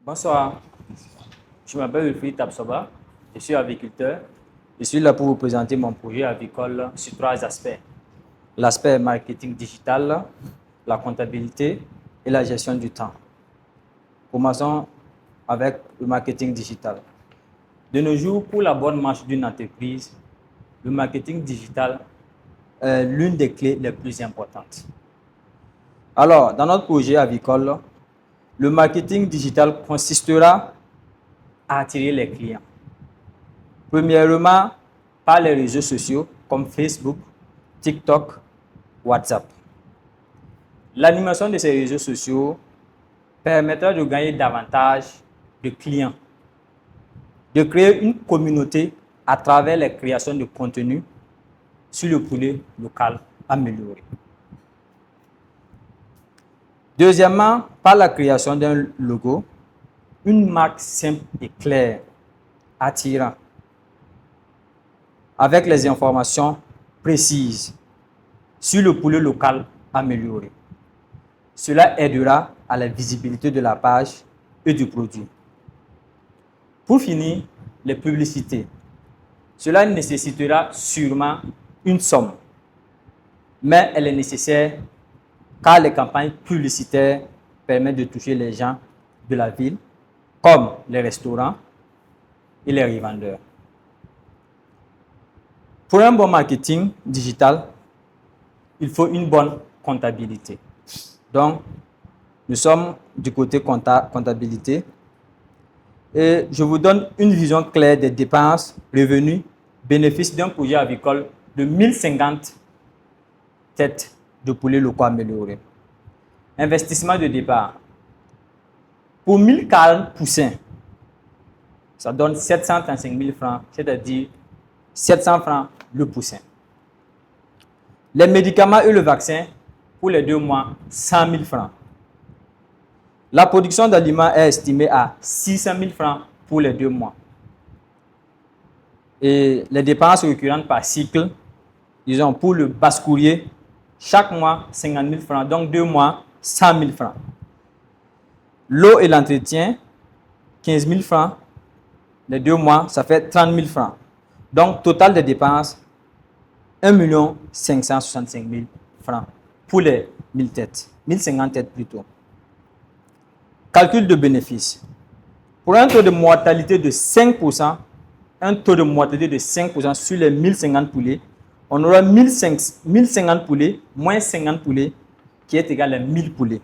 Bonsoir, je m'appelle Wilfried Tapsoba, je suis aviculteur. Je suis là pour vous présenter mon projet avicole sur trois aspects. L'aspect marketing digital, la comptabilité et la gestion du temps. Commençons avec le marketing digital. De nos jours, pour la bonne marche d'une entreprise, le marketing digital est l'une des clés les plus importantes. Alors, dans notre projet avicole, le marketing digital consistera à attirer les clients. Premièrement, par les réseaux sociaux comme Facebook, TikTok, WhatsApp. L'animation de ces réseaux sociaux permettra de gagner davantage de clients, de créer une communauté à travers la création de contenu sur le poulet local amélioré. Deuxièmement, par la création d'un logo, une marque simple et claire, attirant, avec les informations précises sur le poulet local amélioré. Cela aidera à la visibilité de la page et du produit. Pour finir, les publicités. Cela nécessitera sûrement une somme, mais elle est nécessaire car les campagnes publicitaires permettent de toucher les gens de la ville, comme les restaurants et les revendeurs. Pour un bon marketing digital, il faut une bonne comptabilité. Donc, nous sommes du côté comptabilité et je vous donne une vision claire des dépenses, revenus, bénéfices d'un projet avicole de 1050 têtes de poulet locaux améliorés. Investissement de départ. Pour 1040 poussins, ça donne 735 000 francs, c'est-à-dire 700 francs le poussin. Les médicaments et le vaccin, pour les 2 mois, 100 000 francs. La production d'aliments est estimée à 600 000 francs pour les 2 mois. Et les dépenses récurrentes par cycle, disons pour le basse-courrier, chaque mois 50 000 francs, donc 2 mois 100 000 francs. L'eau et l'entretien, 15 000 francs, les 2 mois, ça fait 30 000 francs. Donc, total des dépenses, 1 565 000 francs pour les 1000 têtes, 1050 têtes plutôt. Calcul de bénéfices. Pour un taux de mortalité de 5%, un taux de mortalité de 5% sur les 1050 poulets, on aura 1050 poulets moins 50 poulets qui est égal à 1000 poulets.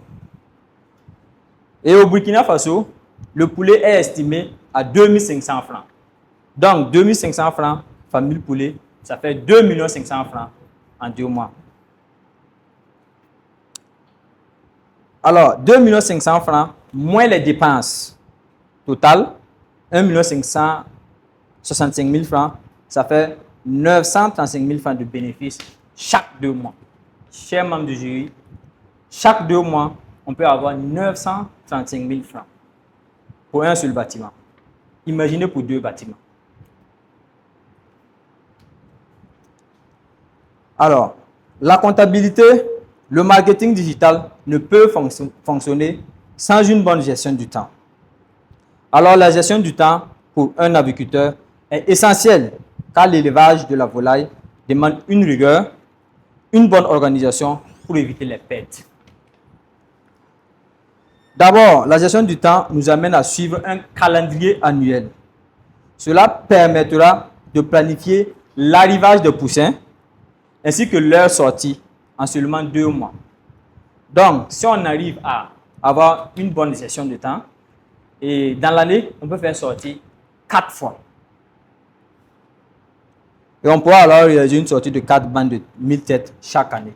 Et au Burkina Faso, le poulet est estimé à 2500 francs. Donc, 2500 francs fois 1000 poulets, ça fait 2 500 000 francs en 2 mois. Alors, 2 500 000 francs moins les dépenses totales, 1 565 000 francs, ça fait 935 000 francs de bénéfices chaque 2 mois. Chers membres du jury, chaque 2 mois, on peut avoir 935 000 francs pour un seul bâtiment. Imaginez pour 2 bâtiments. Alors, la comptabilité, le marketing digital ne peut fonctionner sans une bonne gestion du temps. Alors, la gestion du temps pour un aviculteur est essentielle car l'élevage de la volaille demande une rigueur, une bonne organisation pour éviter les pertes. D'abord, la gestion du temps nous amène à suivre un calendrier annuel. Cela permettra de planifier l'arrivage des poussins ainsi que leur sortie en seulement 2 mois. Donc, si on arrive à avoir une bonne gestion de temps, et dans l'année, on peut faire sortir 4 fois. Et on pourra alors réaliser une sortie de 4 bandes de 1000 têtes chaque année.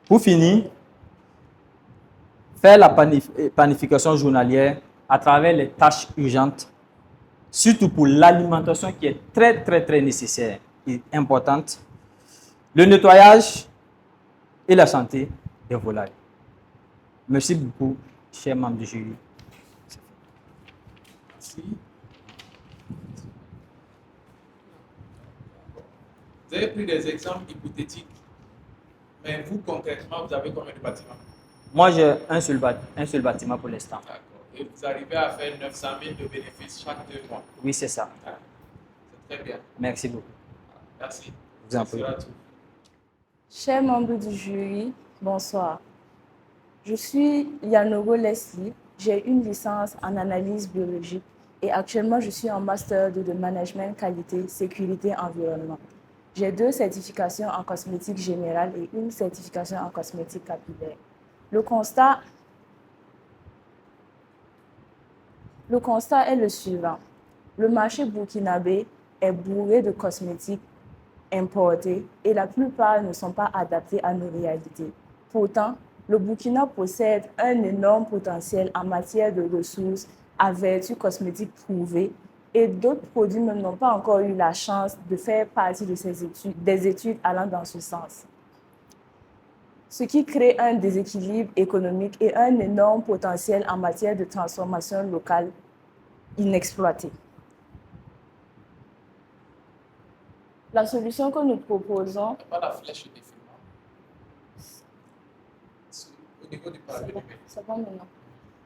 Pour finir, faire la planification journalière à travers les tâches urgentes, surtout pour l'alimentation qui est très nécessaire et importante, le nettoyage et la santé des volailles. Merci beaucoup, chers membres du jury. Merci. Vous avez pris des exemples hypothétiques, mais vous, concrètement, vous avez combien de bâtiments? Moi, j'ai un seul bâtiment pour l'instant. D'accord. Et vous arrivez à faire 900 000 de bénéfices chaque 2 mois. Oui, c'est ça. Ah, c'est très bien. Merci beaucoup. Merci. Vous en Ce prie. sera tout. Chers membres du jury, bonsoir. Je suis Yanogo Leslie, j'ai une licence en analyse biologique et actuellement je suis en master de management qualité, sécurité, environnement. J'ai 2 certifications en cosmétique générale et une certification en cosmétique capillaire. Le constat est le suivant. Le marché burkinabé est bourré de cosmétiques importés et la plupart ne sont pas adaptés à nos réalités. Pourtant, le Burkina possède un énorme potentiel en matière de ressources à vertu cosmétique prouvée et d'autres produits n'ont pas encore eu la chance de faire partie de des études allant dans ce sens. Ce qui crée un déséquilibre économique et un énorme potentiel en matière de transformation locale inexploité. La solution que nous proposons... Il n'y a pas la flèche de défilement au niveau du pavé numérique. C'est bon maintenant.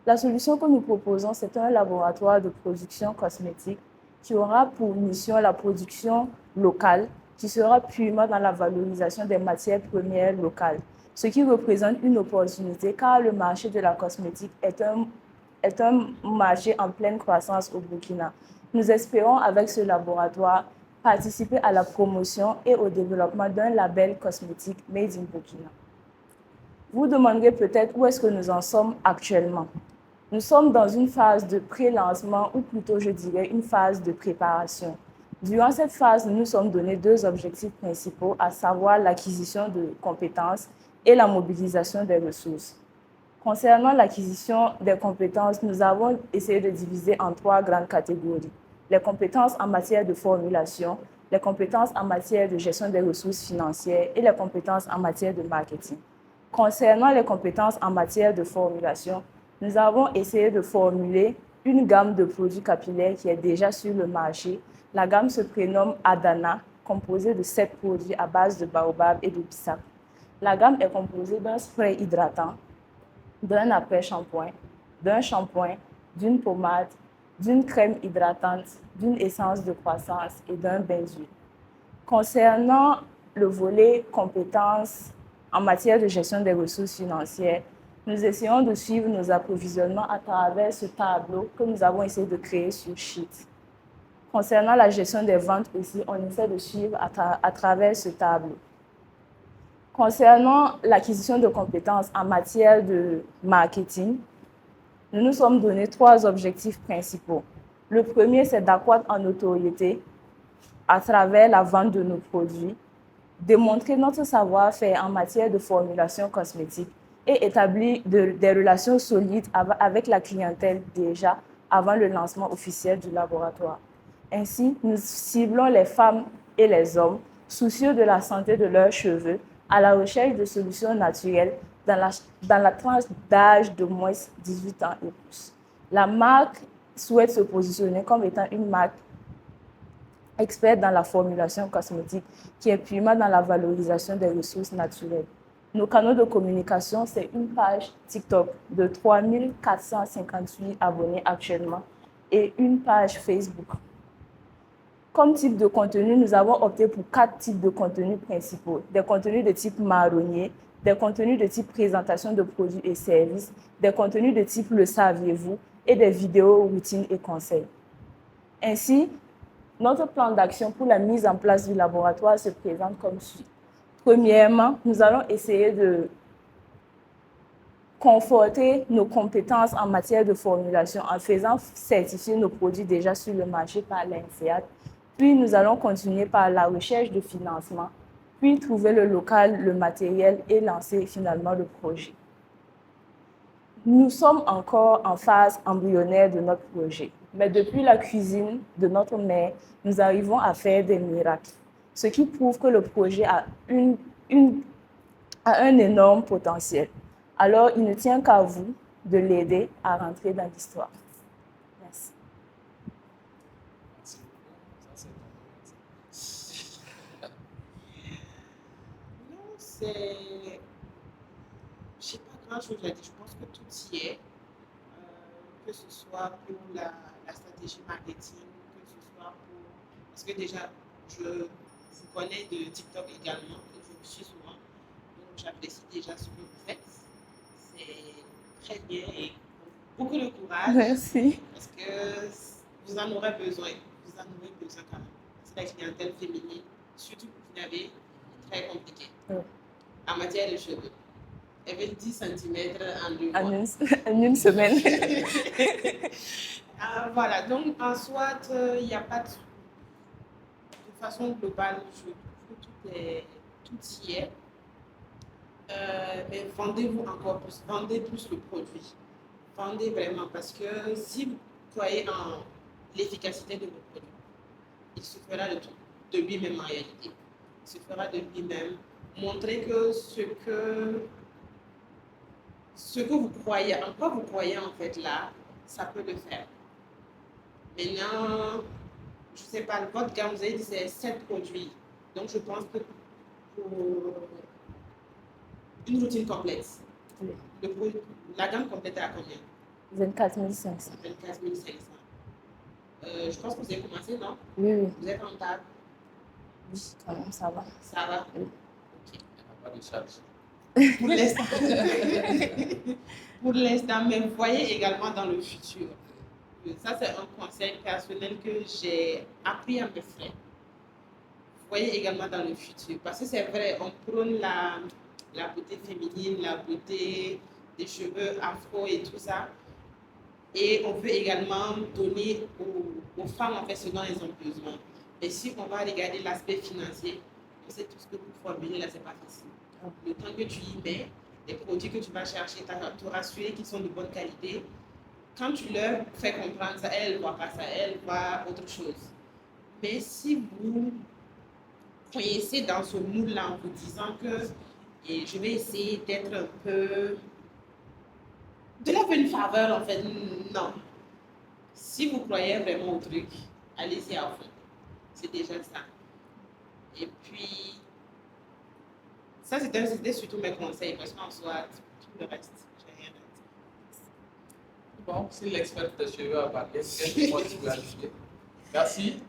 La solution que nous proposons, c'est un laboratoire de production cosmétique qui aura pour mission la production locale, qui sera purement dans la valorisation des matières premières locales, ce qui représente une opportunité car le marché de la cosmétique est un marché en pleine croissance au Burkina. Nous espérons avec ce laboratoire participer à la promotion et au développement d'un label cosmétique Made in Burkina. Vous demanderez peut-être où est-ce que nous en sommes actuellement. Nous sommes dans une phase de pré-lancement ou plutôt je dirais une phase de préparation. Durant cette phase, nous nous sommes donné 2 objectifs principaux, à savoir l'acquisition de compétences et la mobilisation des ressources. Concernant l'acquisition des compétences, nous avons essayé de diviser en 3 grandes catégories. Les compétences en matière de formulation, les compétences en matière de gestion des ressources financières et les compétences en matière de marketing. Concernant les compétences en matière de formulation, nous avons essayé de formuler une gamme de produits capillaires qui est déjà sur le marché. La gamme se prénomme Adana, composée de 7 produits à base de baobab et de bissap. La gamme est composée d'un spray hydratant, d'un après-shampoing, d'un shampoing, d'une pommade, d'une crème hydratante, d'une essence de croissance et d'un bain d'huile. Concernant le volet compétences en matière de gestion des ressources financières, nous essayons de suivre nos approvisionnements à travers ce tableau que nous avons essayé de créer sur Sheet. Concernant la gestion des ventes aussi, on essaie de suivre à travers ce tableau. Concernant l'acquisition de compétences en matière de marketing, nous nous sommes donné 3 objectifs principaux. Le premier, c'est d'accroître en notoriété à travers la vente de nos produits, démontrer notre savoir-faire en matière de formulation cosmétique et établir des relations solides avec la clientèle déjà avant le lancement officiel du laboratoire. Ainsi, nous ciblons les femmes et les hommes soucieux de la santé de leurs cheveux à la recherche de solutions naturelles dans la tranche d'âge de moins 18 ans et plus. La marque souhaite se positionner comme étant une marque experte dans la formulation cosmétique qui est purement dans la valorisation des ressources naturelles. Nos canaux de communication, c'est une page TikTok de 3458 abonnés actuellement et une page Facebook. Comme type de contenu, nous avons opté pour 4 types de contenus principaux. Des contenus de type marronnier, des contenus de type présentation de produits et services, des contenus de type le saviez-vous et des vidéos, routines et conseils. Ainsi, notre plan d'action pour la mise en place du laboratoire se présente comme suit. Premièrement, nous allons essayer de conforter nos compétences en matière de formulation en faisant certifier nos produits déjà sur le marché par l'INSEAD. Puis, nous allons continuer par la recherche de financement, puis trouver le local, le matériel et lancer finalement le projet. Nous sommes encore en phase embryonnaire de notre projet, mais depuis la cuisine de notre mère, nous arrivons à faire des miracles, ce qui prouve que le projet a un énorme potentiel. Alors, il ne tient qu'à vous de l'aider à rentrer dans l'histoire. Merci. Merci beaucoup. Ça, c'est Non, c'est... J'ai pas grande chose à dire. Je pense que tout y est, que ce soit pour la stratégie marketing, que ce soit pour... Parce que déjà, je vous connais de TikTok également, que je vous suis souvent. Donc, j'apprécie déjà ce que vous faites. C'est très bien et beaucoup de courage. Merci. Parce que vous en aurez besoin. Vous en aurez besoin quand même. C'est la clientèle féminine, surtout pour vous avez très compliqué. Oui. En matière de cheveux. Elle veut 10 cm en 2 mois. En une semaine. Voilà, donc en soit, il n'y a pas de façon globale, je trouve que tout y est. Mais vendez-vous encore plus, vendez plus le produit. Vendez vraiment, parce que si vous croyez en l'efficacité de votre produit, il se fera de lui-même en réalité. Il se fera de lui-même. Montrez que ce que vous croyez, en quoi vous croyez en fait là, ça peut le faire. Maintenant, je ne sais pas, votre gamme, vous avez dit c'est 7 produits. Donc je pense que pour une routine complète, Oui. la gamme complète est à combien? 24 500. 24 500. Je pense que vous avez commencé, non? Oui, oui. Vous êtes rentable? Oui, quand même, ça va. Ça va? Oui. Ok. Il n'y a pas de charge. Pour l'instant. Pour l'instant, mais vous voyez également dans le futur. Ça, c'est un conseil personnel que j'ai appris à mes frères. Vous voyez également dans le futur. Parce que c'est vrai, on prône la beauté féminine, la beauté des cheveux afro et tout ça. Et on veut également donner aux femmes en fait ce dont elles ont besoin. Mais si on va regarder l'aspect financier, on sait tout ce que vous formulez là, c'est pas facile. Le temps que tu y mets, les produits que tu vas chercher, te rassurer qu'ils sont de bonne qualité. Quand tu leur fais comprendre ça, elle ne voit pas ça, elle voit autre chose. Mais si vous connaissez dans ce moule-là en vous disant que je vais essayer d'être un peu... de la bonne faveur en fait, non. Si vous croyez vraiment au truc, allez-y à fond. C'est déjà ça. Et puis, ça c'était surtout mes conseils, parce qu'en soit, tout le reste, j'ai rien à dire. Bon, si l'expert de cheveux a parlé, qu'est-ce que moi tu veux ajouter? Merci.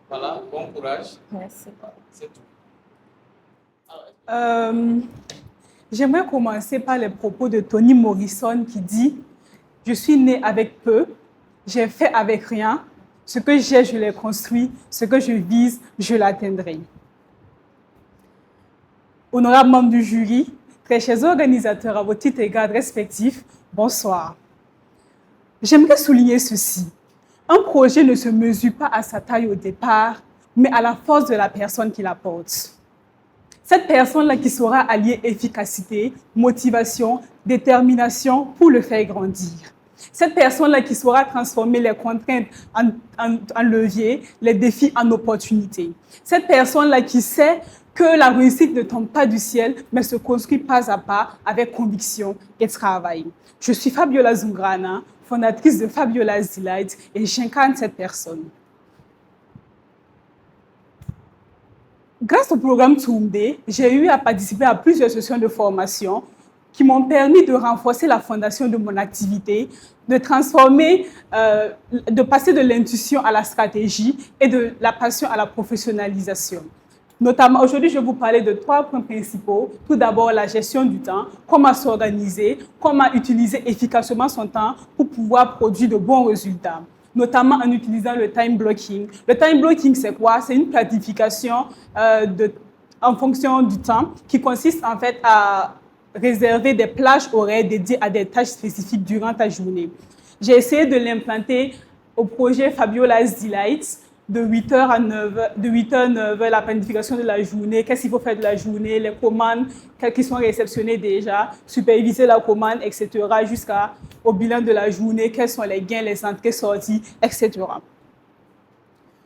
Voilà, bon courage. Merci. C'est tout. J'aimerais commencer par les propos de Toni Morrison qui dit « Je suis né avec peu, j'ai fait avec rien, ce que j'ai, je l'ai construit, ce que je vise, je l'atteindrai. » Honorables membres du jury, très chers organisateurs à vos titres et grades respectifs, bonsoir. J'aimerais souligner ceci. Un projet ne se mesure pas à sa taille au départ, mais à la force de la personne qui la porte. Cette personne-là qui saura allier efficacité, motivation, détermination pour le faire grandir. Cette personne-là qui saura transformer les contraintes en levier, les défis en opportunités. Cette personne-là qui sait que la réussite ne tombe pas du ciel, mais se construit pas à pas avec conviction et travail. Je suis Fabiola Zungrana, fondatrice de Fabiola's Delight, et j'incarne cette personne. Grâce au programme Toomday, j'ai eu à participer à plusieurs sessions de formation qui m'ont permis de renforcer la fondation de mon activité, de transformer, de passer de l'intuition à la stratégie et de la passion à la professionnalisation. Notamment, aujourd'hui, je vais vous parler de 3 points principaux. Tout d'abord, la gestion du temps, comment s'organiser, comment utiliser efficacement son temps pour pouvoir produire de bons résultats, notamment en utilisant le time blocking. Le time blocking, c'est quoi? C'est une planification en fonction du temps qui consiste en fait à réserver des plages horaires dédiées à des tâches spécifiques durant ta journée. J'ai essayé de l'implanter au projet Fabiola's Delight de 8h à 9h, de 8h à 9h, la planification de la journée, qu'est-ce qu'il faut faire de la journée, les commandes qui sont réceptionnées déjà, superviser la commande, etc., jusqu'au bilan de la journée, quels sont les gains, les entrées, sorties, etc.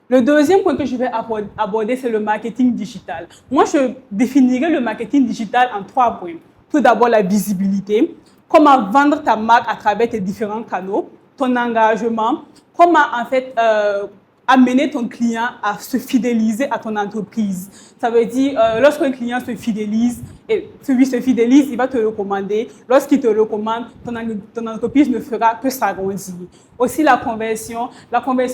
Le deuxième point que je vais aborder, c'est le marketing digital. Moi, je définirais le marketing digital en 3 points. Tout d'abord, la visibilité, comment vendre ta marque à travers tes différents canaux, ton engagement, comment en fait amener ton client à se fidéliser à ton entreprise. Ça veut dire, lorsqu'un client se fidélise, et celui se fidélise, il va te recommander. Lorsqu'il te recommande, ton entreprise ne fera que s'agrandir. Aussi la conversion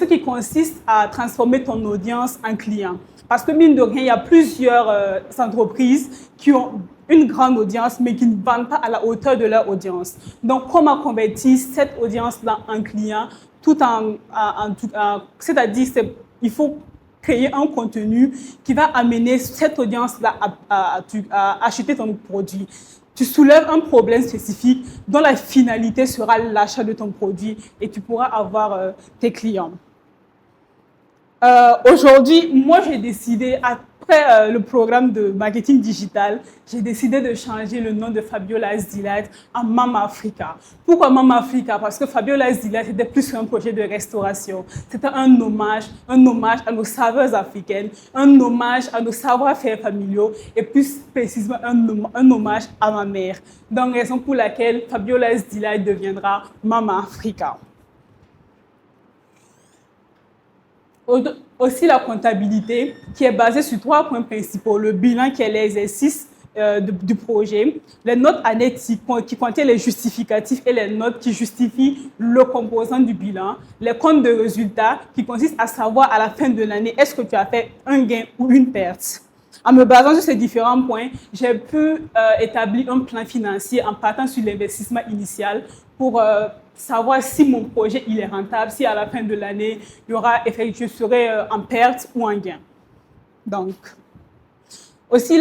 qui consiste à transformer ton audience en client. Parce que mine de rien, il y a plusieurs entreprises qui ont une grande audience, mais qui ne vendent pas à la hauteur de leur audience. Donc, comment convertir cette audience-là en client, c'est-à-dire il faut créer un contenu qui va amener cette audience-là à acheter ton produit. Tu soulèves un problème spécifique dont la finalité sera l'achat de ton produit et tu pourras avoir tes clients. Aujourd'hui, moi, j'ai décidé, après le programme de marketing digital, j'ai décidé de changer le nom de Fabiola's Delight en Mama Africa. Pourquoi Mama Africa? Parce que Fabiola's Delight était plus qu'un projet de restauration. C'était un hommage à nos saveurs africaines, un hommage à nos savoir-faire familiaux et plus précisément un hommage à ma mère. Donc, raison pour laquelle Fabiola's Delight deviendra Mama Africa. Aussi la comptabilité qui est basée sur 3 points principaux. Le bilan qui est l'exercice du projet, les notes annexes qui contiennent les justificatifs et les notes qui justifient le composant du bilan, les comptes de résultats qui consistent à savoir à la fin de l'année est-ce que tu as fait un gain ou une perte. En me basant sur ces différents points, j'ai pu établir un plan financier en partant sur l'investissement initial pour savoir si mon projet il est rentable, si à la fin de l'année, je serai en perte ou en gain. Donc, aussi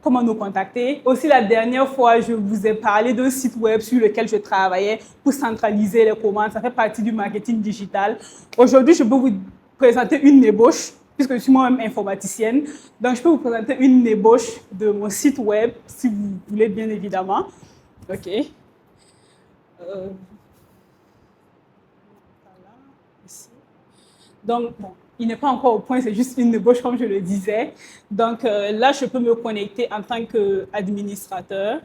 comment nous contacter? Aussi la dernière fois, je vous ai parlé d'un site web sur lequel je travaillais pour centraliser les commandes. Ça fait partie du marketing digital. Aujourd'hui, je peux vous présenter une ébauche, puisque je suis moi-même informaticienne. Donc, je peux vous présenter une ébauche de mon site web, si vous voulez, bien évidemment. OK. Donc, bon, il n'est pas encore au point, c'est juste une ébauche, comme je le disais. Donc, là, je peux me connecter en tant qu'administrateur.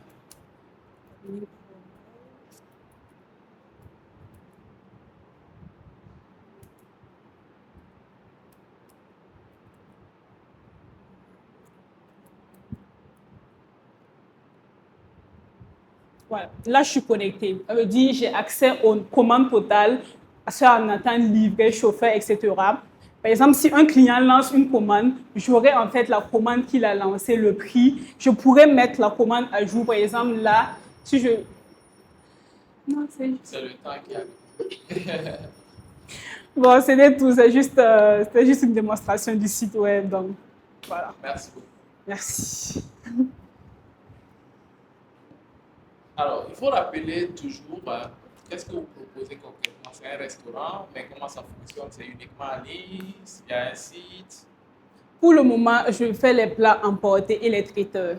Voilà, là, je suis connectée. Ça veut dire j'ai accès aux commandes totales, à en attendre, livrer, chauffeur, etc. Par exemple, si un client lance une commande, j'aurai en fait la commande qu'il a lancée, le prix. Je pourrais mettre la commande à jour. Par exemple, là, si je... Non, c'est le temps qui arrive. Bon, c'était tout. C'était juste une démonstration du site web. Donc, voilà. Merci beaucoup. Merci. Alors, il faut rappeler toujours qu'est-ce que vous proposez concrètement. C'est un restaurant, mais comment ça fonctionne? C'est uniquement en ligne? Il y a un site? Pour le moment, je fais les plats emportés et les traiteurs.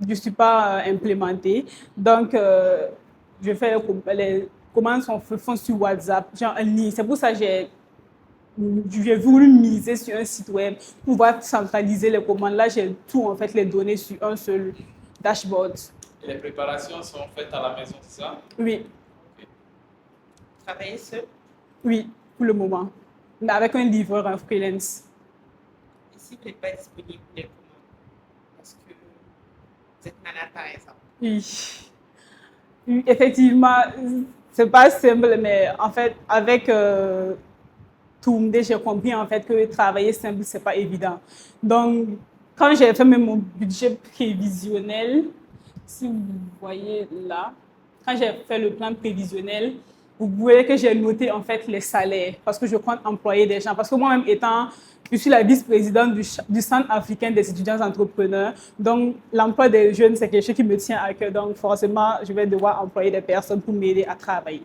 Je ne suis pas implémentée. Donc, je fais les commandes sont sur WhatsApp, genre en ligne. C'est pour ça que j'ai voulu miser sur un site web pour pouvoir centraliser les commandes. Là, j'ai tout, en fait, les données sur un seul dashboard. Et les préparations sont faites à la maison, c'est ça? Oui. Okay. Travailler seul? Oui, pour le moment. Mais avec un livreur, un freelance. Et si vous n'êtes pas disponible, les commandes? Parce que vous êtes malade, par exemple. Oui, effectivement, c'est pas simple, mais en fait, avec Toomd, j'ai compris en fait que travailler simple, c'est pas évident. Donc, quand j'ai fait même mon budget prévisionnel, si vous voyez là, quand j'ai fait le plan prévisionnel, vous voyez que j'ai noté en fait les salaires parce que je compte employer des gens. Parce que moi-même je suis la vice-présidente du Centre africain des étudiants entrepreneurs. Donc, l'emploi des jeunes, c'est quelque chose qui me tient à cœur. Donc, forcément, je vais devoir employer des personnes pour m'aider à travailler.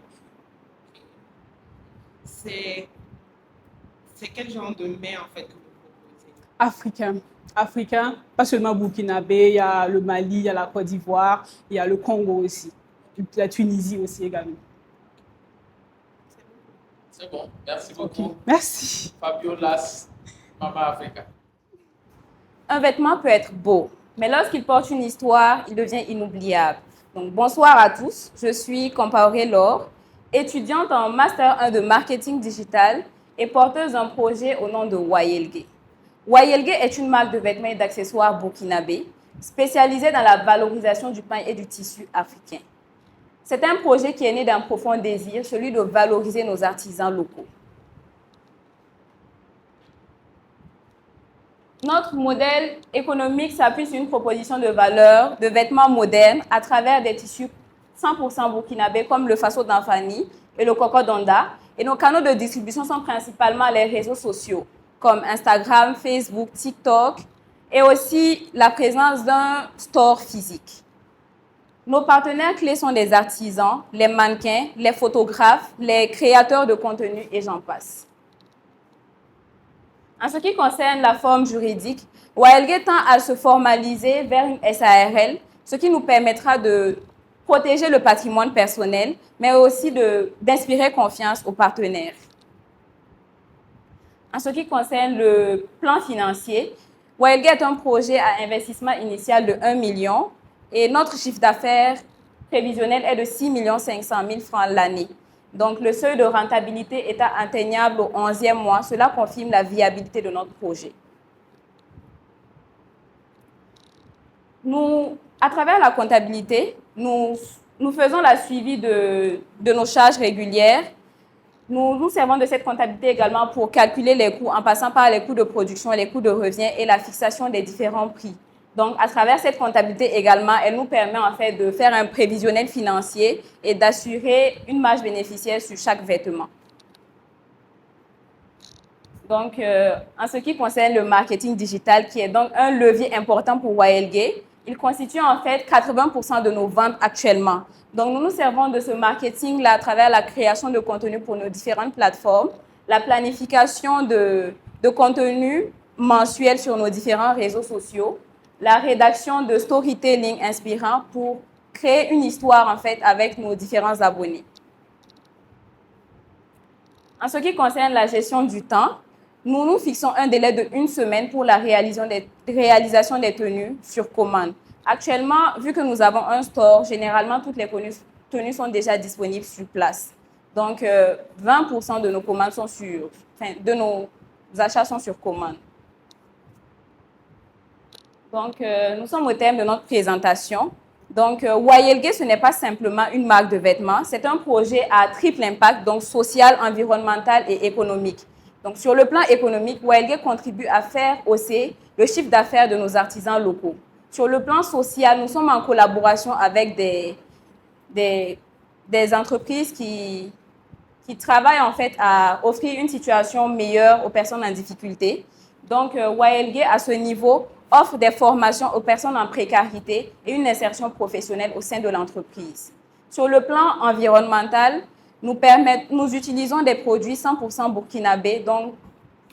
C'est quel genre de mets en fait que vous proposez? Africain, pas seulement burkinabé, il y a le Mali, il y a la Côte d'Ivoire, il y a le Congo aussi, la Tunisie aussi également. C'est bon, merci beaucoup. Okay. Merci. Fabiola's Mama Africa. Un vêtement peut être beau, mais lorsqu'il porte une histoire, il devient inoubliable. Donc, bonsoir à tous, je suis Compaoré Laure, étudiante en Master 1 de Marketing Digital et porteuse d'un projet au nom de Wayelge. Wayelge est une marque de vêtements et d'accessoires burkinabé spécialisée dans la valorisation du pain et du tissu africain. C'est un projet qui est né d'un profond désir, celui de valoriser nos artisans locaux. Notre modèle économique s'appuie sur une proposition de valeur de vêtements modernes à travers des tissus 100% burkinabés comme le Faso d'Anfani et le Koko d'Onda. Et nos canaux de distribution sont principalement les réseaux sociaux comme Instagram, Facebook, TikTok et aussi la présence d'un store physique. Nos partenaires clés sont les artisans, les mannequins, les photographes, les créateurs de contenu et j'en passe. En ce qui concerne la forme juridique, Wayelge tend à se formaliser vers une SARL, ce qui nous permettra de protéger le patrimoine personnel, mais aussi d'inspirer confiance aux partenaires. En ce qui concerne le plan financier, Wayelge est un projet à investissement initial de 1 million et notre chiffre d'affaires prévisionnel est de 6 500 000 francs l'année. Donc, le seuil de rentabilité étant atteignable au 11e mois, cela confirme la viabilité de notre projet. À travers la comptabilité, nous faisons la suivi de nos charges régulières. Nous nous servons de cette comptabilité également pour calculer les coûts en passant par les coûts de production, les coûts de revient et la fixation des différents prix. Donc, à travers cette comptabilité également, elle nous permet en fait de faire un prévisionnel financier et d'assurer une marge bénéficiaire sur chaque vêtement. Donc, en ce qui concerne le marketing digital, qui est donc un levier important pour Wayelge, il constitue en fait 80% de nos ventes actuellement. Donc, nous nous servons de ce marketing-là à travers la création de contenu pour nos différentes plateformes, la planification de contenu mensuel sur nos différents réseaux sociaux, la rédaction de storytelling inspirant pour créer une histoire en fait avec nos différents abonnés. En ce qui concerne la gestion du temps, nous nous fixons un délai de 1 semaine pour la réalisation des tenues sur commande. Actuellement, vu que nous avons un store, généralement toutes les tenues sont déjà disponibles sur place. Donc, 20% de nos commandes sont de nos achats sont sur commande. Donc, nous sommes au terme de notre présentation. Donc, Wayelge, ce n'est pas simplement une marque de vêtements, c'est un projet à triple impact, donc social, environnemental et économique. Donc, sur le plan économique, Wayelge contribue à faire hausser le chiffre d'affaires de nos artisans locaux. Sur le plan social, nous sommes en collaboration avec des entreprises qui travaillent en fait à offrir une situation meilleure aux personnes en difficulté. Donc, Wayelge, à ce niveau, offre des formations aux personnes en précarité et une insertion professionnelle au sein de l'entreprise. Sur le plan environnemental, nous utilisons des produits 100% burkinabés, donc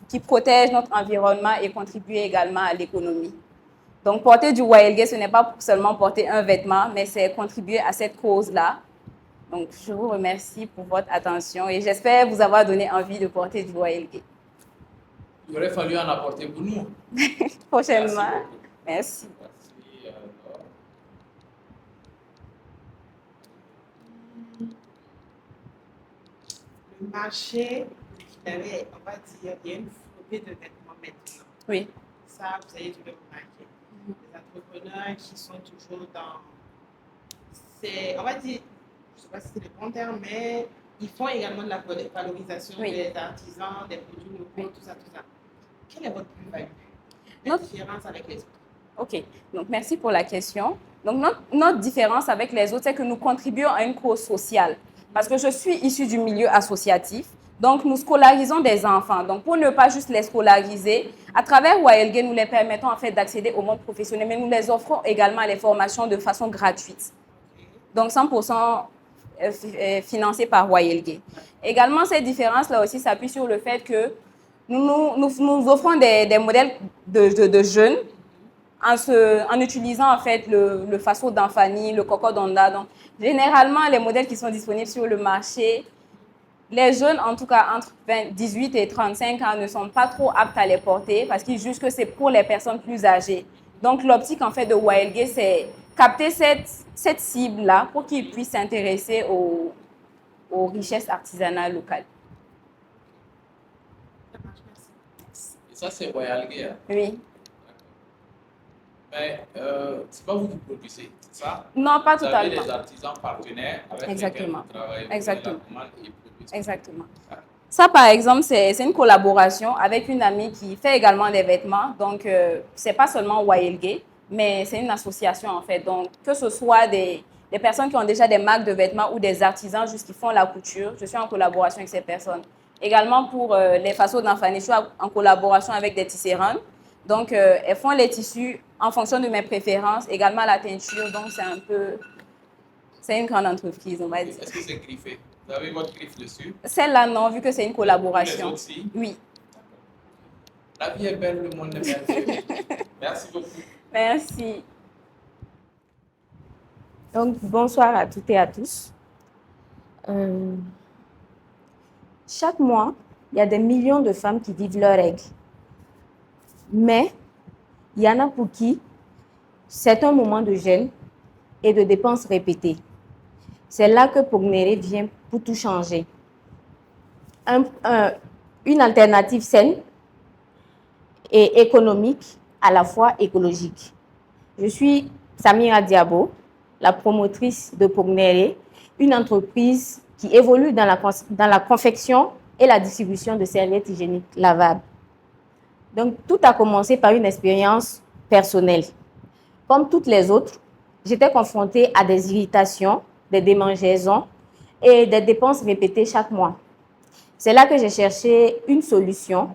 qui protègent notre environnement et contribuent également à l'économie. Donc, porter du Wayelge, ce n'est pas seulement porter un vêtement, mais c'est contribuer à cette cause-là. Donc, je vous remercie pour votre attention et j'espère vous avoir donné envie de porter du Wayelge. Il aurait fallu en apporter pour nous. Prochainement. Merci. Merci. Le marché, on va dire, il y a une flopée de vêtements maintenant. Oui. Ça, vous allez toujours remarquer. Les entrepreneurs qui sont toujours dans... On va dire, je ne sais pas si c'est le bon terme, mais ils font également de la valorisation des artisans, des produits locaux, tout ça. Quelle est votre plus-value? La différence avec les autres? OK. Donc, merci pour la question. Donc, notre différence avec les autres, c'est que nous contribuons à une cause sociale. Parce que je suis issue du milieu associatif. Donc, nous scolarisons des enfants. Donc, pour ne pas juste les scolariser, à travers Wayelge, nous les permettons en fait d'accéder au monde professionnel, mais nous les offrons également les formations de façon gratuite. Donc, 100% financé par Wayelge. Également, cette différence-là aussi s'appuie sur le fait que nous offrons des modèles de jeunes en utilisant en fait le Faso d'Anfani, le Koko d'Onda. Donc, généralement, les modèles qui sont disponibles sur le marché, les jeunes, en tout cas entre 18 et 35 ans, ne sont pas trop aptes à les porter parce qu'ils jugent que c'est pour les personnes plus âgées. Donc, l'optique en fait de Wayelge, c'est capter cette cible-là pour qu'ils puissent s'intéresser aux richesses artisanales locales. Ça, c'est Royal Gear. Oui. Mais c'est pas vous qui produisez, c'est ça? Non, pas Vous avez totalement. des artisans partenaires avec Exactement. lesquels vous travaillez. Exactement. Vous faites la commande et produisez. Exactement. Ça, par exemple, c'est une collaboration avec une amie qui fait également des vêtements. Donc, c'est pas seulement YLG, mais c'est une association en fait. Donc, que ce soit des personnes qui ont déjà des marques de vêtements ou des artisans juste qui font la couture, je suis en collaboration avec ces personnes. Également pour les façons d'enfants, je suis en collaboration avec des tisserandes. Donc, elles font les tissus en fonction de mes préférences, également la teinture. Donc, c'est une grande entreprise, on va dire. Est-ce que c'est griffé? Vous avez votre griffe dessus? Celle-là, non, vu que c'est une collaboration. Les autres, si? Oui. La vie est belle, le monde est merveilleux. Merci beaucoup. Merci. Donc, bonsoir à toutes et à tous. Chaque mois, il y a des millions de femmes qui vivent leur règle. Mais il y en a pour qui c'est un moment de gêne et de dépenses répétées. C'est là que Pognéré vient pour tout changer. Une alternative saine et économique, à la fois écologique. Je suis Samira Diabo, la promotrice de Pognéré, une entreprise qui évolue dans la confection et la distribution de serviettes hygiéniques lavables. Donc, tout a commencé par une expérience personnelle. Comme toutes les autres, j'étais confrontée à des irritations, des démangeaisons et des dépenses répétées chaque mois. C'est là que j'ai cherché une solution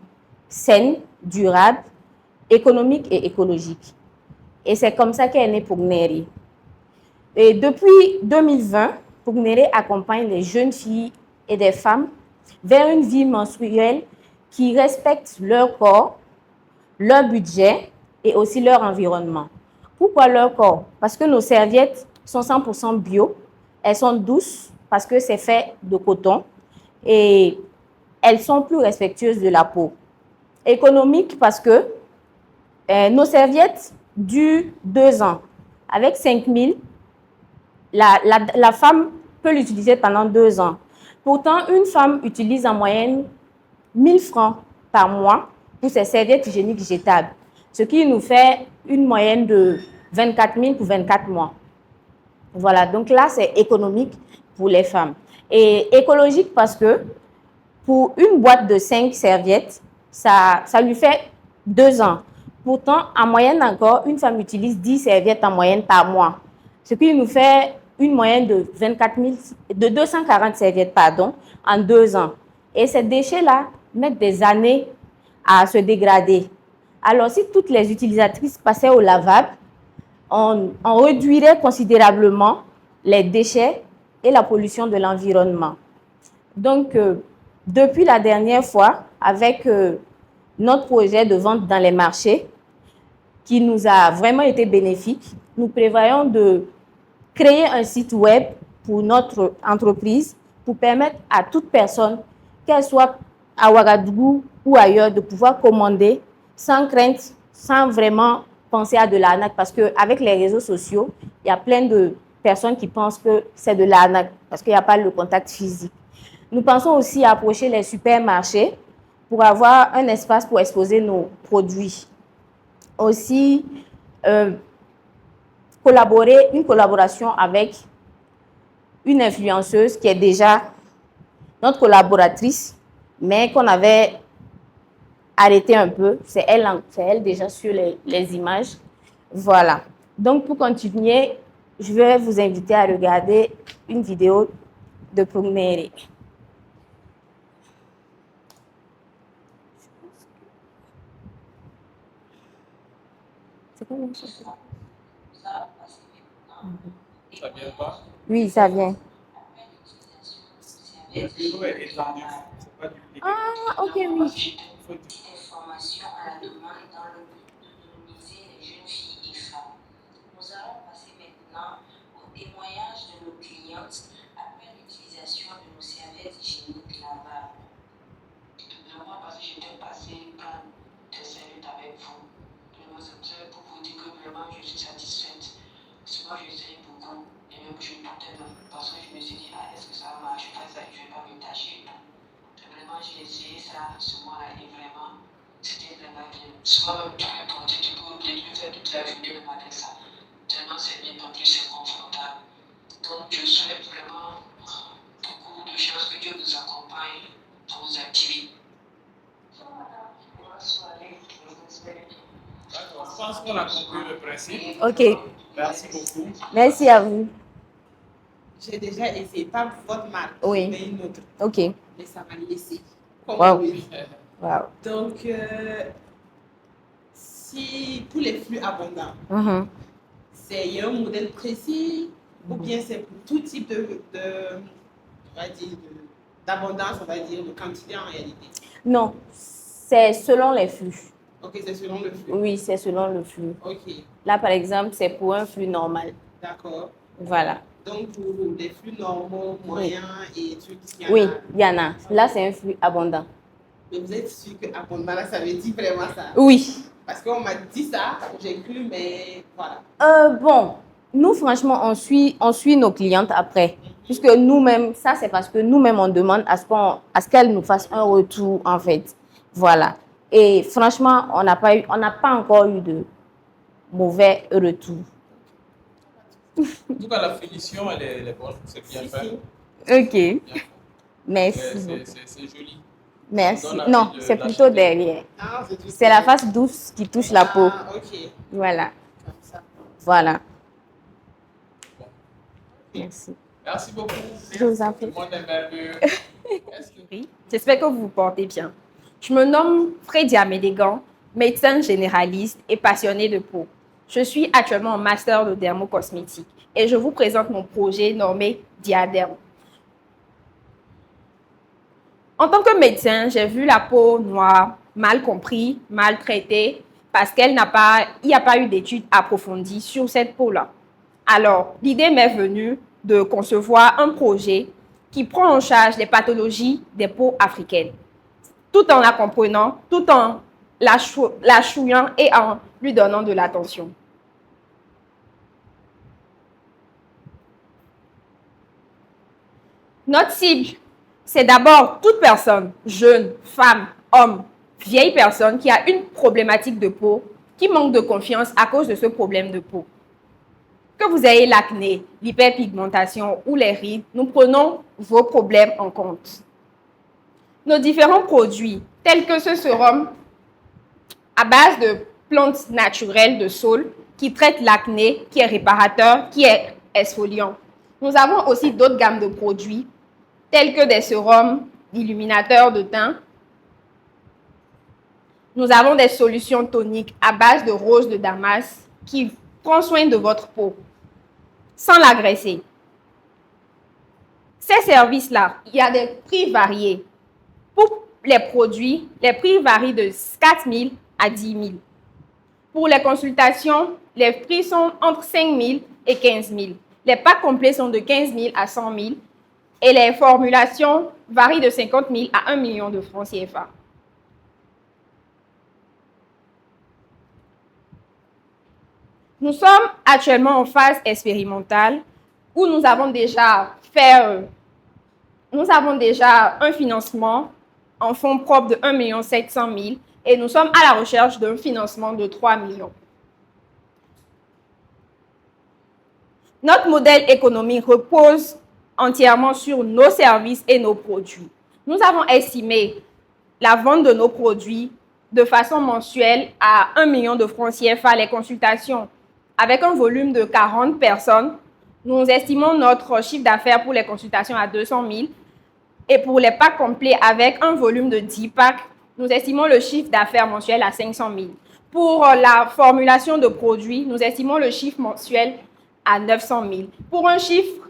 saine, durable, économique et écologique. Et c'est comme ça qu'est né Pognéré. Et depuis 2020, Pognéré accompagne les jeunes filles et des femmes vers une vie menstruelle qui respecte leur corps, leur budget et aussi leur environnement. Pourquoi leur corps? Parce que nos serviettes sont 100% bio, elles sont douces parce que c'est fait de coton et elles sont plus respectueuses de la peau. Économique parce que nos serviettes durent 2 ans. Avec 5 000, la femme peut l'utiliser pendant 2 ans. Pourtant, une femme utilise en moyenne 1 000 francs par mois pour ses serviettes hygiéniques jetables, ce qui nous fait une moyenne de 24 000 pour 24 mois. Voilà, donc là, c'est économique pour les femmes. Et écologique parce que pour une boîte de 5 serviettes, ça lui fait 2 ans. Pourtant, en moyenne encore, une femme utilise 10 serviettes en moyenne par mois, ce qui nous fait une moyenne de 240 serviettes en 2 ans. Et ces déchets-là mettent des années à se dégrader. Alors, si toutes les utilisatrices passaient au lavable, on réduirait considérablement les déchets et la pollution de l'environnement. Donc, depuis la dernière fois, avec notre projet de vente dans les marchés, qui nous a vraiment été bénéfique, nous prévoyons de créer un site web pour notre entreprise pour permettre à toute personne, qu'elle soit à Ouagadougou ou ailleurs, de pouvoir commander sans crainte, sans vraiment penser à de l'arnaque. Parce qu'avec les réseaux sociaux, il y a plein de personnes qui pensent que c'est de l'arnaque parce qu'il n'y a pas le contact physique. Nous pensons aussi à approcher les supermarchés pour avoir un espace pour exposer nos produits. Aussi, une collaboration avec une influenceuse qui est déjà notre collaboratrice, mais qu'on avait arrêté un peu. C'est elle déjà sur les images. Voilà. Donc, pour continuer, je vais vous inviter à regarder une vidéo de Pognéré. C'est quoi Ça vient pas? Oui, ça vient. Le bureau est étendu. C'est pas dupliqué. Ah, ok, oui. Informations à la demande dans le but d'autonomiser les jeunes filles et femmes. Nous allons passer maintenant au témoignage de nos clientes après l'utilisation de nos serviettes hygiéniques lavables. Moi, parce que j'étais passée par des serviettes avec vous, je vous observe pour vous dire que vraiment je suis satisfaite. Souvent, j'essaye beaucoup et même je doutais parce que je me suis dit, est-ce que ça marche? Je fais ça et je ne vais pas me tâcher. Vraiment, j'ai essayé ça ce mois-là et vraiment, c'était vraiment bien. Souvent, même tu peux porter, tu peux peut-être faire toute la journée même avec ça. Tellement c'est bien, en plus c'est confortable. Donc, je souhaite vraiment beaucoup de chance, que Dieu vous accompagne dans vos activités. D'accord, je pense qu'on a compris le principe. Ok, Merci beaucoup. merci à vous. J'ai déjà essayé, pas votre marque, Oui. mais une autre. Ok, Mais ça m'a laissé. Comme Wow. oui. wow. Donc, si pour les flux abondants, Mhm. il y a un modèle précis ou bien c'est pour tout type on va dire, d'abondance, on va dire, de quantité en réalité? Non, c'est selon les flux. Ok, c'est selon le flux. Oui, c'est selon le flux. Ok, Là, par exemple, c'est pour un flux normal. d'accord. Voilà. Donc, pour les flux normaux, moyens et trucs, il y en Oui, a. il y en a. Là, c'est un flux abondant. Mais vous êtes sûr que abondant, là, ça veut dire vraiment ça? Oui. Parce qu'on m'a dit ça, j'ai cru, mais voilà. Bon, nous, franchement, on suit nos clientes après. Puisque nous-mêmes, ça, c'est parce que nous-mêmes, on demande à ce qu'elles nous fassent un retour, en fait. Voilà. Et franchement, on n'a pas encore eu de mauvais retours. En tout cas, la finition, elle est bonne, c'est bien Si, fait. si. Ok. Bien fait. Merci. C'est joli. Merci. Ça donne envie Non, de c'est l'acheter. plutôt derrière. Ah, c'est tout. C'est la face douce qui touche la peau. Ah, ok. Voilà. Comme ça. Voilà. Bon. Merci. Merci beaucoup. Je vous en Tout le prie. monde est merveilleux. Est-ce que J'espère que vous vous portez bien. Je me nomme Fredia Médégan, médecin généraliste et passionnée de peau. Je suis actuellement en master de dermocosmétique et je vous présente mon projet nommé Diadème. En tant que médecin, j'ai vu la peau noire, mal comprise, mal traitée, parce qu'il n'y a pas eu d'études approfondies sur cette peau-là. Alors, l'idée m'est venue de concevoir un projet qui prend en charge les pathologies des peaux africaines, tout en la comprenant, tout en la chouillant et en lui donnant de l'attention. Notre cible, c'est d'abord toute personne, jeune, femme, homme, vieille personne qui a une problématique de peau, qui manque de confiance à cause de ce problème de peau. Que vous ayez l'acné, l'hyperpigmentation ou les rides, nous prenons vos problèmes en compte. Nos différents produits, tels que ce sérum à base de plantes naturelles de saule, qui traite l'acné, qui est réparateur, qui est exfoliant. Nous avons aussi d'autres gammes de produits, tels que des sérums illuminateurs de teint. Nous avons des solutions toniques à base de rose de Damas qui prend soin de votre peau sans l'agresser. Ces services-là, il y a des prix variés. Pour les produits, les prix varient de 4 000 à 10 000. Pour les consultations, les prix sont entre 5 000 et 15 000. Les packs complets sont de 15 000 à 100 000 et les formulations varient de 50 000 à 1 million de francs CFA. Nous sommes actuellement en phase expérimentale où nous avons déjà un financement en fonds propres de 1 700 000 et nous sommes à la recherche d'un financement de 3 millions. Notre modèle économique repose entièrement sur nos services et nos produits. Nous avons estimé la vente de nos produits de façon mensuelle à 1 million de francs CFA, les consultations avec un volume de 40 personnes. Nous estimons notre chiffre d'affaires pour les consultations à 200 000 et pour les packs complets avec un volume de 10 packs, nous estimons le chiffre d'affaires mensuel à 500 000. Pour la formulation de produits, nous estimons le chiffre mensuel à 900 000. Pour un chiffre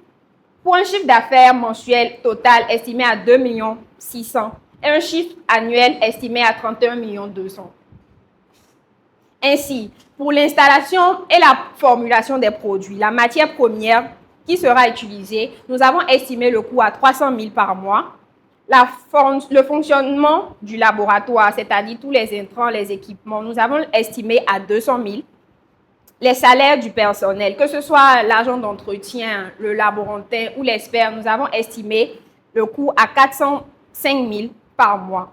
d'affaires mensuel total estimé à 2 600 000 et un chiffre annuel estimé à 31 200 000. Ainsi, pour l'installation et la formulation des produits, la matière première qui sera utilisée, nous avons estimé le coût à 300 000 par mois. Le fonctionnement du laboratoire, c'est-à-dire tous les intrants, les équipements, nous avons estimé à 200 000. Les salaires du personnel, que ce soit l'agent d'entretien, le laborantin ou l'expert, nous avons estimé le coût à 405 000 par mois.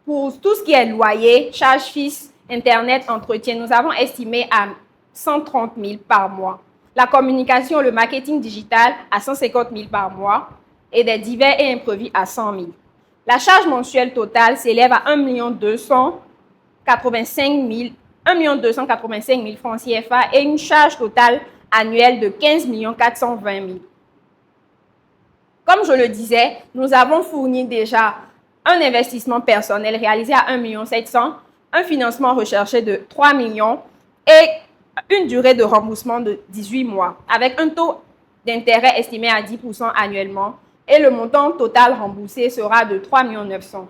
Pour tout ce qui est loyer, charges fixes, Internet, entretien, nous avons estimé à 130 000 par mois. La communication, le marketing digital à 150 000 par mois et des divers et imprévus à 100 000. La charge mensuelle totale s'élève à 1 285 000 francs CFA et une charge totale annuelle de 15 420 000. Comme je le disais, nous avons fourni déjà un investissement personnel réalisé à 1,7 million, un financement recherché de 3 millions et une durée de remboursement de 18 mois avec un taux d'intérêt estimé à 10% annuellement et le montant total remboursé sera de 3 900 000.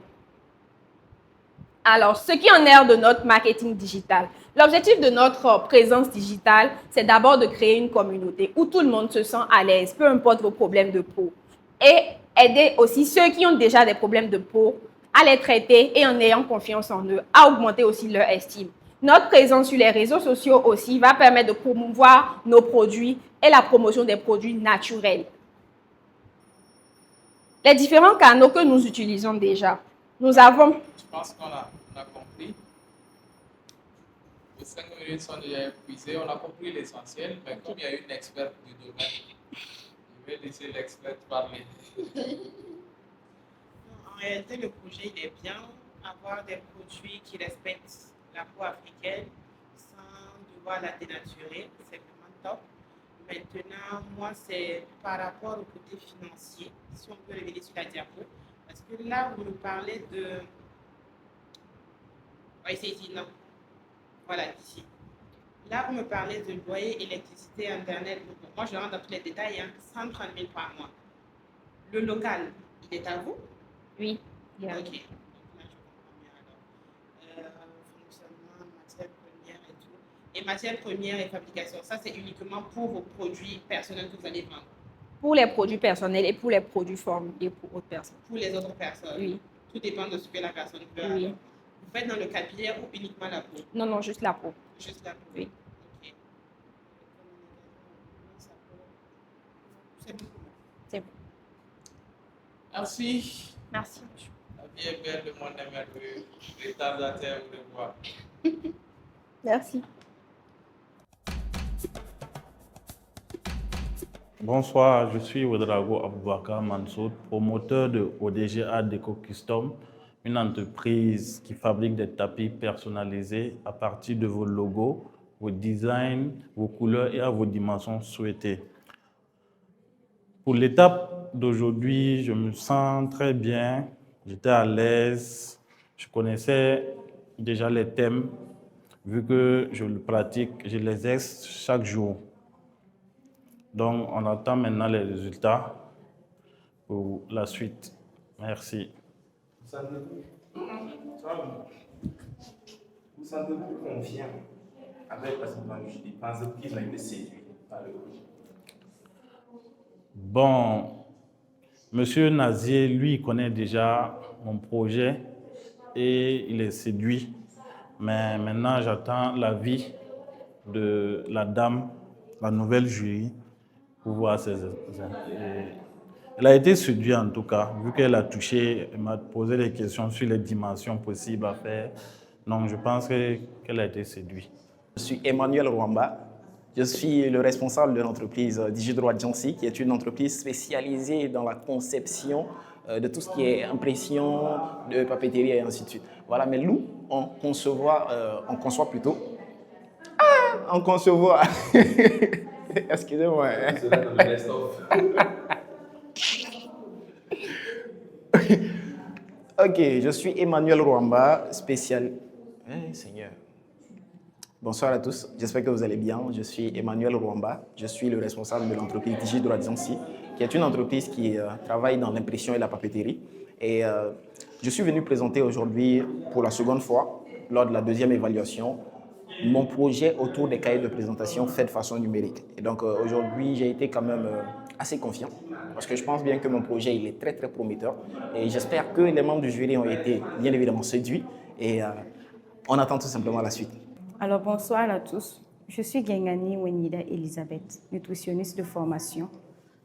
Alors, ce qui en est de notre marketing digital. L'objectif de notre présence digitale, c'est d'abord de créer une communauté où tout le monde se sent à l'aise, peu importe vos problèmes de peau. Et aider aussi ceux qui ont déjà des problèmes de peau à les traiter et en ayant confiance en eux, à augmenter aussi leur estime. Notre présence sur les réseaux sociaux aussi va permettre de promouvoir nos produits et la promotion des produits naturels. Les différents canaux que nous utilisons déjà. Nous avons... Je pense qu'on a compris. Les 5 minutes sont déjà épuisées. On a compris l'essentiel, mais comme il y a une experte du domaine, je vais laisser l'experte parler. En réalité, le projet il est bien. Avoir des produits qui respectent la peau africaine sans devoir la dénaturer, c'est vraiment top. Maintenant, moi, c'est par rapport au côté financier, si on peut revenir sur la diapo. Parce que là, vous nous parlez de... Oui, c'est ici, non. Voilà, ici. Là, vous me parlez de loyer, électricité, Internet. Donc, moi, je rentre dans tous les détails, hein, 130 000 par mois. Le local, il est à vous? Oui. Yeah. Ok. Fonctionnement, matières premières et tout. Et matières premières et fabrication, ça c'est uniquement pour vos produits personnels que vous allez vendre? Pour les produits personnels et pour les produits formulés pour autres personnes. Pour les autres personnes? Oui. Tout dépend de ce que la personne veut. Oui. Alors. Vous faites dans le capillaire ou uniquement la peau? Non, non, juste la peau. Juste la peau? Oui. Ok. C'est bon. C'est bon. Merci. Merci. La vie est belle, le monde est merveilleux. Retardataire, vous le voir. Merci. Bonsoir, je suis Ouedraogo Aboubakar Mansour, promoteur de ODGA Déco Custom, une entreprise qui fabrique des tapis personnalisés à partir de vos logos, vos designs, vos couleurs et à vos dimensions souhaitées. Pour l'étape d'aujourd'hui, je me sens très bien, j'étais à l'aise, je connaissais déjà les thèmes, vu que je le pratique, je les exerce chaque jour. Donc, on attend maintenant les résultats pour la suite. Merci. Vous sentez-vous confiant avec la technologie? Pensez-vous qu'ils ont été séduits par le projet? Bon, Monsieur Nazier, lui, connaît déjà mon projet et il est séduit. Mais maintenant, j'attends l'avis de la dame, la nouvelle jury, pour voir ses... Elle a été séduite en tout cas, vu qu'elle a touché, elle m'a posé des questions sur les dimensions possibles à faire. Donc, je pense qu'elle a été séduite. Je suis Emmanuel Rwamba. Je suis le responsable de l'entreprise Digidroit Agency, qui est une entreprise spécialisée dans la conception de tout ce qui est impression, de papeterie et ainsi de suite. Voilà, mais nous, on conçoit plutôt... on conçoit... Excusez-moi. C'est là dans le best-of. Ok, je suis Emmanuel Rwamba, spécial... Seigneur. Bonsoir à tous, j'espère que vous allez bien. Je suis Emmanuel Rwamba, je suis le responsable de l'entreprise Digidroit Agency, qui est une entreprise qui travaille dans l'impression et la papeterie. Et je suis venu présenter aujourd'hui pour la seconde fois, lors de la deuxième évaluation, mon projet autour des cahiers de présentation faits de façon numérique. Et donc aujourd'hui, j'ai été quand même assez confiant, parce que je pense bien que mon projet il est très très prometteur. Et j'espère que les membres du jury ont été bien évidemment séduits. Et on attend tout simplement la suite. Alors bonsoir à tous, je suis Gengani Wenida Elisabeth, nutritionniste de formation,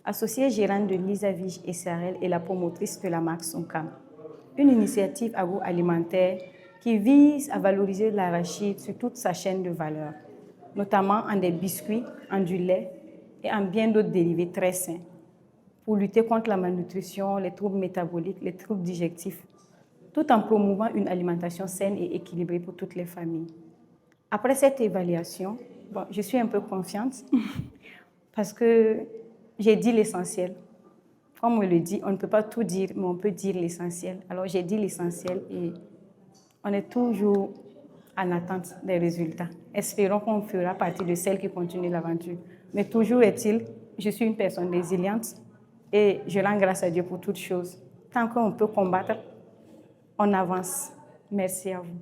associée gérante de Lisa Vige et Sarel et la promotrice de la marque Sonkam. une initiative agroalimentaire qui vise à valoriser l'arachide sur toute sa chaîne de valeur, notamment en des biscuits, en du lait et en bien d'autres dérivés très sains, pour lutter contre la malnutrition, les troubles métaboliques, les troubles digestifs, tout en promouvant une alimentation saine et équilibrée pour toutes les familles. Après cette évaluation, je suis un peu confiante parce que j'ai dit l'essentiel. Comme on le dit, on ne peut pas tout dire, mais on peut dire l'essentiel. Alors j'ai dit l'essentiel et on est toujours en attente des résultats. Espérons qu'on fera partie de celles qui continuent l'aventure. Mais toujours est-il, je suis une personne résiliente et je rends grâce à Dieu pour toutes choses. Tant qu'on peut combattre, on avance. Merci à vous.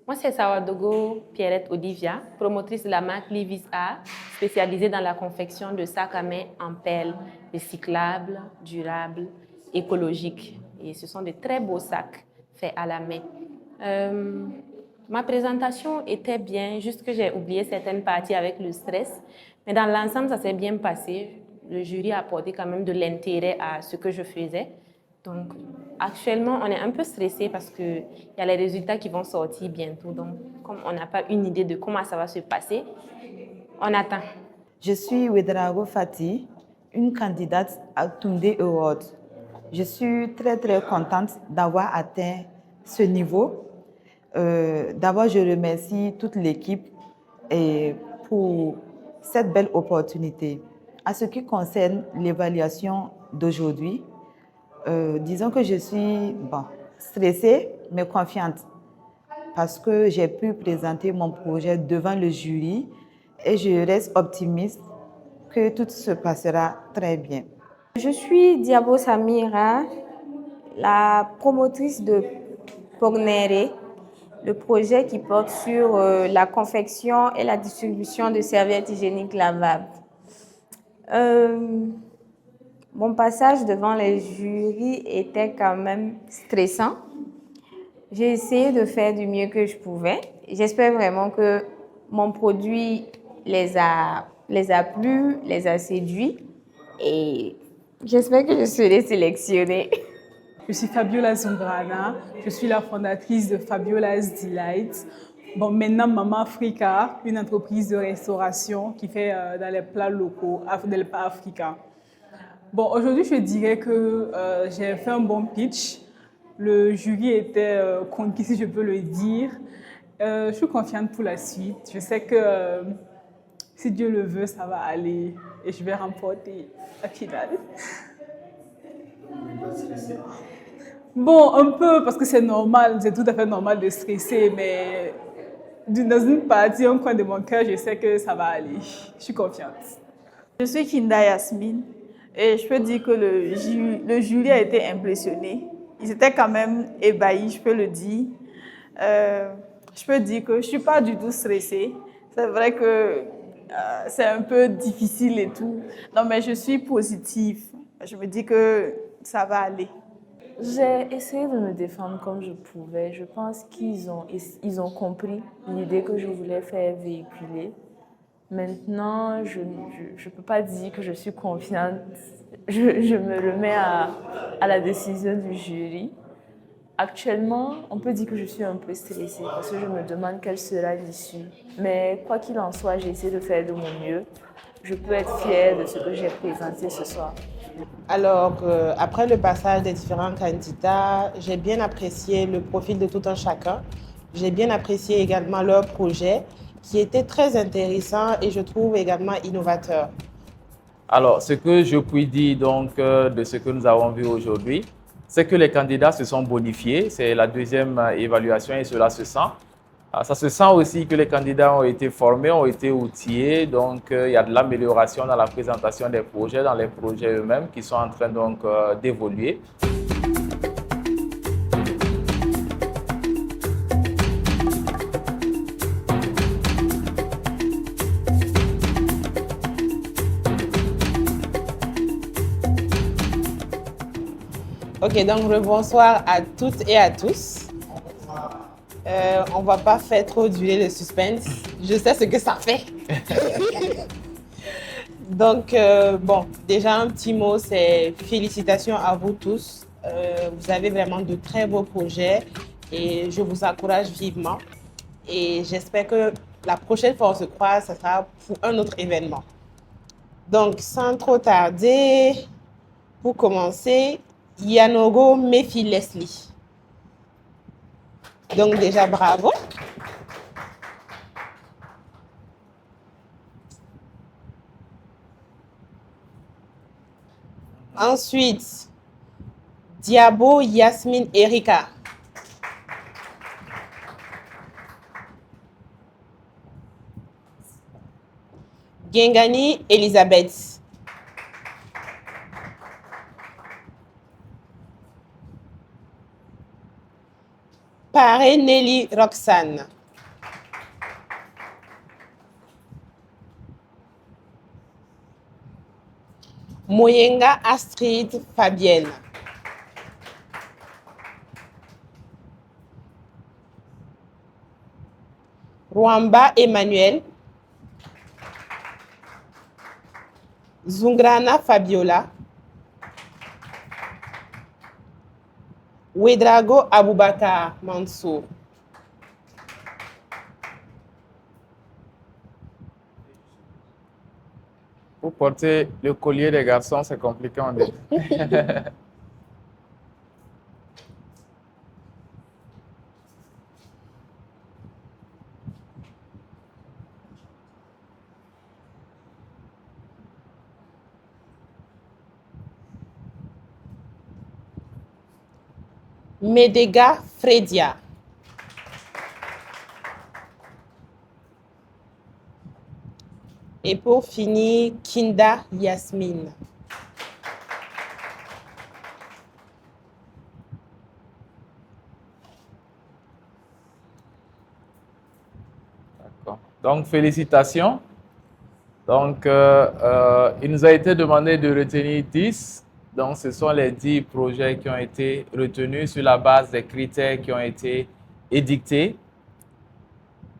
Moi, c'est Sawadogo Pierrette Olivia, promotrice de la marque Livis Art, spécialisée dans la confection de sacs à main en pelle, recyclables, durables, écologiques. Et ce sont de très beaux sacs faits à la main. Ma présentation était bien, juste que j'ai oublié certaines parties avec le stress. Mais dans l'ensemble, ça s'est bien passé. Le jury a apporté quand même de l'intérêt à ce que je faisais. Donc, actuellement, on est un peu stressé parce qu'il y a les résultats qui vont sortir bientôt. Donc, comme on n'a pas une idée de comment ça va se passer, on attend. Je suis Wedrago Fati, une candidate à Tunde Award. Je suis très contente d'avoir atteint ce niveau. D'abord, je remercie toute l'équipe pour cette belle opportunité. À ce qui concerne l'évaluation d'aujourd'hui, disons que je suis stressée mais confiante parce que j'ai pu présenter mon projet devant le jury et je reste optimiste que tout se passera très bien. Je suis Diabo Samira, la promotrice de Pognere, le projet qui porte sur la confection et la distribution de serviettes hygiéniques lavables. Mon passage devant les jurys était quand même stressant. J'ai essayé de faire du mieux que je pouvais. J'espère vraiment que mon produit les a plu, les a séduits et j'espère que je serai sélectionnée. Je suis Fabiola Zumbrana, je suis la fondatrice de Fabiola's Delight. Maintenant, Mama Africa, une entreprise de restauration qui fait dans les plats locaux, des plats africains. Aujourd'hui, je dirais que j'ai fait un bon pitch. Le jury était conquis, si je peux le dire. Je suis confiante pour la suite. Je sais que si Dieu le veut, ça va aller et je vais remporter la finale. Un peu, parce que c'est normal, c'est tout à fait normal de stresser, mais dans une partie, un coin de mon cœur, je sais que ça va aller. Je suis confiante. Je suis Kinda Yasmine et je peux dire que le jury a été impressionné. Ils étaient quand même ébahis, je peux le dire. Je peux dire que je ne suis pas du tout stressée. C'est vrai que c'est un peu difficile et tout. Non, mais je suis positive. Je me dis que ça va aller. J'ai essayé de me défendre comme je pouvais. Je pense qu'ils ont compris l'idée que je voulais faire véhiculer. Maintenant, je ne peux pas dire que je suis confiante. Je me remets à la décision du jury. Actuellement, on peut dire que je suis un peu stressée parce que je me demande quelle sera l'issue. Mais quoi qu'il en soit, j'ai essayé de faire de mon mieux. Je peux être fière de ce que j'ai présenté ce soir. Alors, après le passage des différents candidats, j'ai bien apprécié le profil de tout un chacun. J'ai bien apprécié également leur projet qui était très intéressant et je trouve également innovateur. Alors, ce que je puis dire donc de ce que nous avons vu aujourd'hui, c'est que les candidats se sont bonifiés. C'est la deuxième évaluation et cela se sent. Ça se sent aussi que les candidats ont été formés, ont été outillés. Donc, il y a de l'amélioration dans la présentation des projets, dans les projets eux-mêmes qui sont en train donc d'évoluer. Ok, donc bonsoir à toutes et à tous. On ne va pas faire trop durer le suspense. Je sais ce que ça fait. Donc, déjà un petit mot, c'est félicitations à vous tous Vous avez vraiment de très beaux projets et je vous encourage vivement. Et j'espère que la prochaine fois on se croise, ce sera pour un autre événement. Donc, sans trop tarder, pour commencer, Yanogo Mefi Leslie. Donc déjà, bravo. Ensuite, Diabo Yasmine Erika. Gengani Elisabeth. Pare Nelly Roxane. Moyenga Astrid Fabienne. Rwamba Emmanuel. Zungrana Fabiola. Ouedraogo Aboubakar Mansour. Pour porter le collier des garçons, c'est compliqué en fait. Medega Fredia. Et pour finir, Kinda Yasmine. D'accord. Donc, félicitations. Donc, il nous a été demandé de retenir 10. Donc, ce sont les 10 projets qui ont été retenus sur la base des critères qui ont été édictés.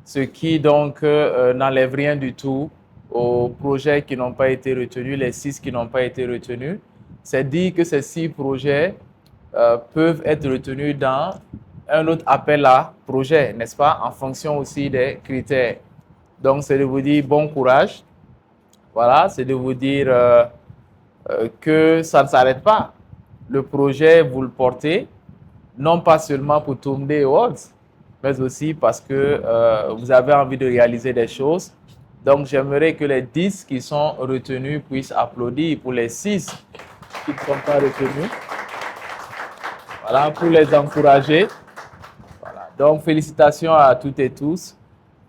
Ce qui, donc, n'enlève rien du tout aux projets qui n'ont pas été retenus, les 6 qui n'ont pas été retenus. C'est dire que ces 6 projets peuvent être retenus dans un autre appel à projet, n'est-ce pas, en fonction aussi des critères. Donc, c'est de vous dire bon courage. Voilà, c'est de vous dire que ça ne s'arrête pas. Le projet, vous le portez, non pas seulement pour Toumdé Awards, mais aussi parce que vous avez envie de réaliser des choses. Donc, j'aimerais que les 10 qui sont retenus puissent applaudir pour les 6 qui ne sont pas retenus. Voilà, pour les encourager. Voilà. Donc, félicitations à toutes et tous.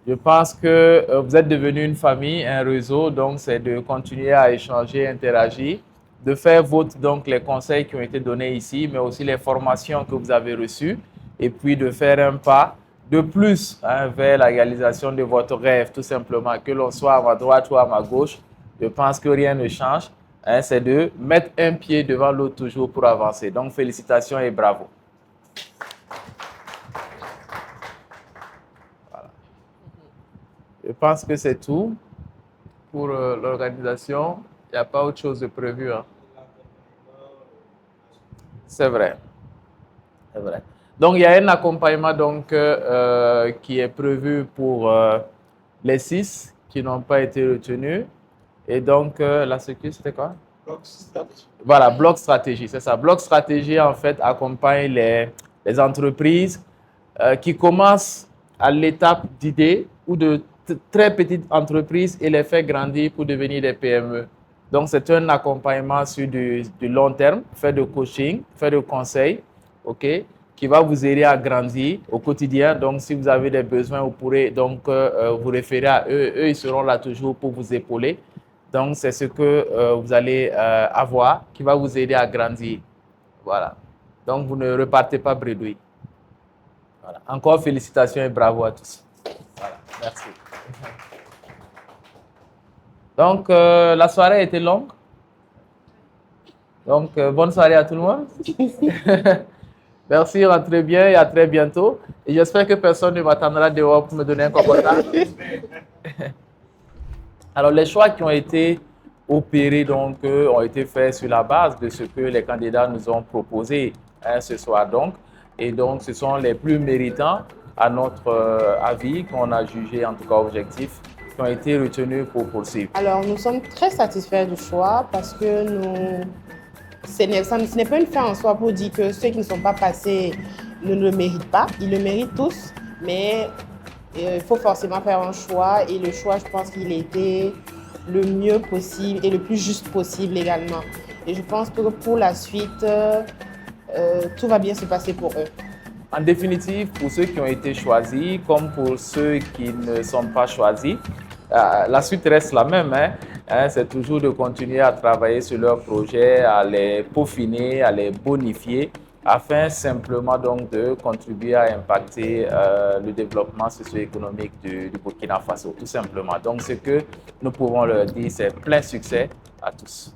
Je pense que vous êtes devenus une famille, un réseau, donc c'est de continuer à échanger, interagir, de faire vôtre donc les conseils qui ont été donnés ici, mais aussi les formations que vous avez reçues, et puis de faire un pas de plus vers la réalisation de votre rêve, tout simplement, que l'on soit à ma droite ou à ma gauche. Je pense que rien ne change, c'est de mettre un pied devant l'autre toujours pour avancer. Donc, félicitations et bravo. Je pense que c'est tout pour l'organisation. Il n'y a pas autre chose de prévu. Hein. C'est vrai. C'est vrai. Donc, il y a un accompagnement donc, qui est prévu pour les 6 qui n'ont pas été retenus. Et donc, la sécurité, c'était quoi? Voilà, Bloc Stratégie, c'est ça. Bloc Stratégie, en fait, accompagne les entreprises qui commencent à l'étape d'idée ou de très petites entreprises et les fait grandir pour devenir des PME. Donc, c'est un accompagnement sur du long terme, fait de coaching, fait de conseils, ok, qui va vous aider à grandir au quotidien. Donc, si vous avez des besoins, vous pourrez donc vous référer à eux. Eux, ils seront là toujours pour vous épauler. Donc, c'est ce que vous allez avoir qui va vous aider à grandir. Voilà. Donc, vous ne repartez pas bredouille. Voilà. Encore félicitations et bravo à tous. Voilà. Merci. Donc, la soirée a été longue. Donc, bonne soirée à tout le monde. Merci, rentrez bien et à très bientôt. Et j'espère que personne ne m'attendra dehors pour me donner un commentaire. Alors, les choix qui ont été opérés donc, ont été faits sur la base de ce que les candidats nous ont proposé ce soir. Donc. Et donc, ce sont les plus méritants, à notre avis, qu'on a jugé en tout cas objectifs, qui ont été retenus pour poursuivre. Alors, nous sommes très satisfaits du choix parce que ce n'est pas une fin en soi pour dire que ceux qui ne sont pas passés ne le méritent pas. Ils le méritent tous, mais il faut forcément faire un choix. Et le choix, je pense qu'il a été le mieux possible et le plus juste possible également. Et je pense que pour la suite, tout va bien se passer pour eux. En définitive, pour ceux qui ont été choisis, comme pour ceux qui ne sont pas choisis, la suite reste la même. C'est toujours de continuer à travailler sur leurs projets, à les peaufiner, à les bonifier, afin simplement donc de contribuer à impacter le développement socio-économique du Burkina Faso, tout simplement. Donc ce que nous pouvons leur dire, c'est plein succès à tous.